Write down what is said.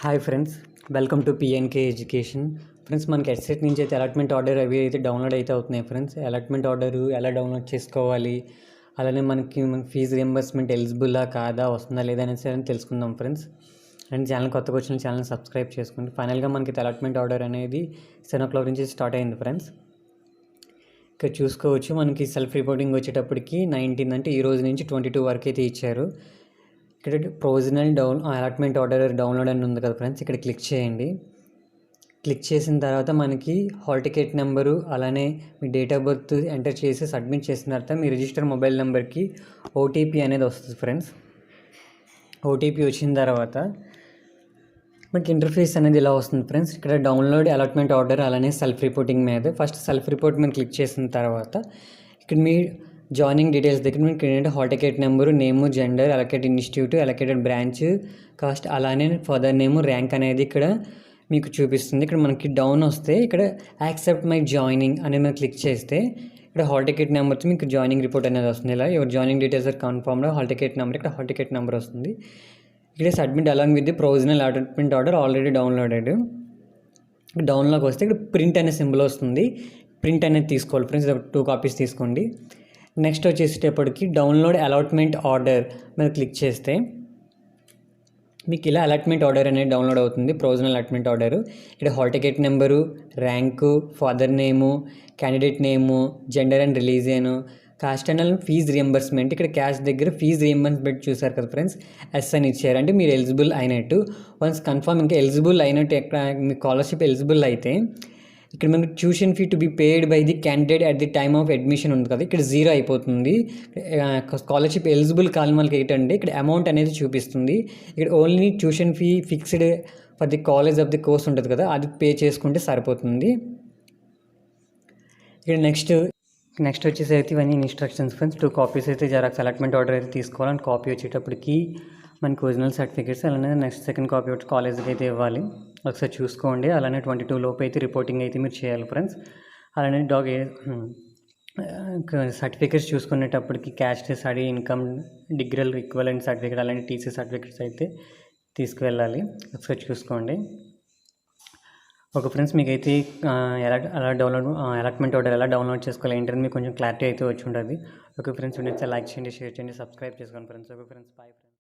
Hi friends, welcome to PNK education. Friends, మనకి ఎస్సెట్ నుంచి అయితే అలాట్మెంట్ ఆర్డర్ అవి అయితే డౌన్లోడ్ అయితే అవుతున్నాయి. ఫ్రెండ్స్, అలాట్మెంట్ ఆర్డర్ ఎలా డౌన్లోడ్ చేసుకోవాలి, అలానే మనకి ఫీజు రియంబర్స్మెంట్ ఎలిజిబుల్లా కాదా, వస్తుందా లేదా అనేసి అని తెలుసుకుందాం. ఫ్రెండ్స్, అండ్ ఛానల్ కొత్తగా వచ్చిన ఛానల్ సబ్స్క్రైబ్ చేసుకోండి. ఫైనల్గా మనకి అలాట్మెంట్ ఆర్డర్ అనేది 7 o'clock నుంచి స్టార్ట్ అయింది. ఫ్రెండ్స్, ఇక్కడ చూసుకోవచ్చు, మనకి సెల్ఫ్ రిపోర్టింగ్ వచ్చేటప్పటికి 19 అంటే ఈ రోజు నుంచి 22 వరకు అయితే ఇచ్చారు. ఇక్కడ ప్రొవిజనల్ అలాట్మెంట్ ఆర్డర్ డౌన్లోడ్ అని ఉంది కదా ఫ్రెండ్స్, ఇక్కడ క్లిక్ చేయండి. క్లిక్ చేసిన తర్వాత మనకి హాల్ టికెట్ నెంబరు అలానే మీ డేట్ ఆఫ్ బర్త్ ఎంటర్ చేసి సబ్మిట్ చేసిన తర్వాత మీ రిజిస్టర్ మొబైల్ నెంబర్కి ఓటీపీ అనేది వస్తుంది. ఫ్రెండ్స్, ఓటీపీ వచ్చిన తర్వాత మనకి ఇంటర్ఫేస్ అనేది ఇలా వస్తుంది. ఫ్రెండ్స్, ఇక్కడ డౌన్లోడ్ అలాట్మెంట్ ఆర్డర్ అలానే సెల్ఫ్ రిపోర్టింగ్ మీద ఫస్ట్ సెల్ఫ్ రిపోర్ట్ మీద క్లిక్ చేసిన తర్వాత ఇక్కడ మీ జాయినింగ్ డీటెయిల్స్ దగ్గర మీకు ఏంటంటే hall ticket number, name, gender, allocated institute, allocated branch, caste, అలానే ఫర్దర్ నేము, ర్యాంక్ అనేది ఇక్కడ మీకు చూపిస్తుంది. ఇక్కడ మనకి డౌన్ వస్తే ఇక్కడ యాక్సెప్ట్ మై జాయినింగ్ అనేది మనం క్లిక్ చేస్తే ఇక్కడ హాల్ టికెట్ నెంబర్తో మీకు జాయినింగ్ రిపోర్ట్ అనేది వస్తుంది. ఇలా your joining details are confirmed, hall ticket number, ఇక్కడ హాల్ టికెట్ నెంబర్ వస్తుంది. ఇక్కడ submit along with the provisional allotment order already downloaded. డౌన్లోకి వస్తే ఇక్కడ ప్రింట్ అనే సింబల్ వస్తుంది. ప్రింట్ అనేది తీసుకోవాలి. ఫ్రెండ్స్, 2 కాపీస్ తీసుకోండి. నెక్స్ట్ వచ్చేసేటప్పటికి డౌన్లోడ్ అలాట్మెంట్ ఆర్డర్ మీద క్లిక్ చేస్తే మీకు ఇలా అలాట్మెంట్ ఆర్డర్ అనేది డౌన్లోడ్ అవుతుంది. ప్రొవిజనల్ అలాట్మెంట్ ఆర్డరు ఇక్కడ hall ticket number, rank, father name, candidate name, gender and religion, caste and fees reimbursement. ఇక్కడ క్యాష్ దగ్గర ఫీజ్ రియంబర్స్మెంట్ చూసారు కదా ఫ్రెండ్స్, ఎస్ అని ఇచ్చారు, అంటే మీరు ఎలిజిబుల్ అయినట్టు. వన్స్ కన్ఫర్మ్ ఇంకా ఎలిజిబుల్ అయినట్టు, ఎక్కడ మీ స్కాలర్షిప్ ఎలిజిబుల్ అయితే ఇక్కడ మనకి tuition fee to be paid by the candidate at the time of admission ఉంది కదా, ఇక్కడ 0 అయిపోతుంది. స్కాలర్షిప్ ఎలిజిబుల్ కాని వాళ్ళకి ఏంటంటే ఇక్కడ అమౌంట్ అనేది చూపిస్తుంది. ఇక్కడ only tuition fee fixed for the college of the course ఉంటుంది కదా, అది పే చేసుకుంటే సరిపోతుంది. ఇక్కడ నెక్స్ట్ వచ్చేసి అయితే ఇవన్నీ ఇన్స్ట్రక్షన్స్. ఫ్రెండ్స్, 2 కాపీస్ అయితే జెరాక్స్ అలాట్మెంట్ ఆర్డర్ అయితే తీసుకోవాలని, కాపీ వచ్చేటప్పటికి మనకి ఒరిజినల్ సర్టిఫికేట్స్, అలానే నెక్స్ట్ సెకండ్ కాపీ వచ్చి కాలేజ్కి అయితే ఇవ్వాలి. ఒకసారి చూసుకోండి. అలానే 22 లోపు అయితే రిపోర్టింగ్ అయితే మీరు చేయాలి. ఫ్రెండ్స్, అలానే సర్టిఫికేట్స్ చూసుకునేటప్పటికి caste, study, income, degree equivalent certificate, అలానే టీసీ సర్టిఫికేట్స్ అయితే తీసుకువెళ్ళాలి. ఒకసారి చూసుకోండి. ఓకే ఫ్రెండ్స్, మీకైతే అలాట్మెంట్ ఆర్డర్ ఎలా డౌన్లోడ్ చేసుకోవాలి ఏంటంటే మీకు కొంచెం క్లారిటీ అయితే వచ్చి ఉంటుంది. ఓకే ఫ్రెండ్స్, లైక్ చేయండి, షేర్ చేయండి, సబ్స్క్రైబ్ చేసుకోండి friends. Okay friends, bye friends.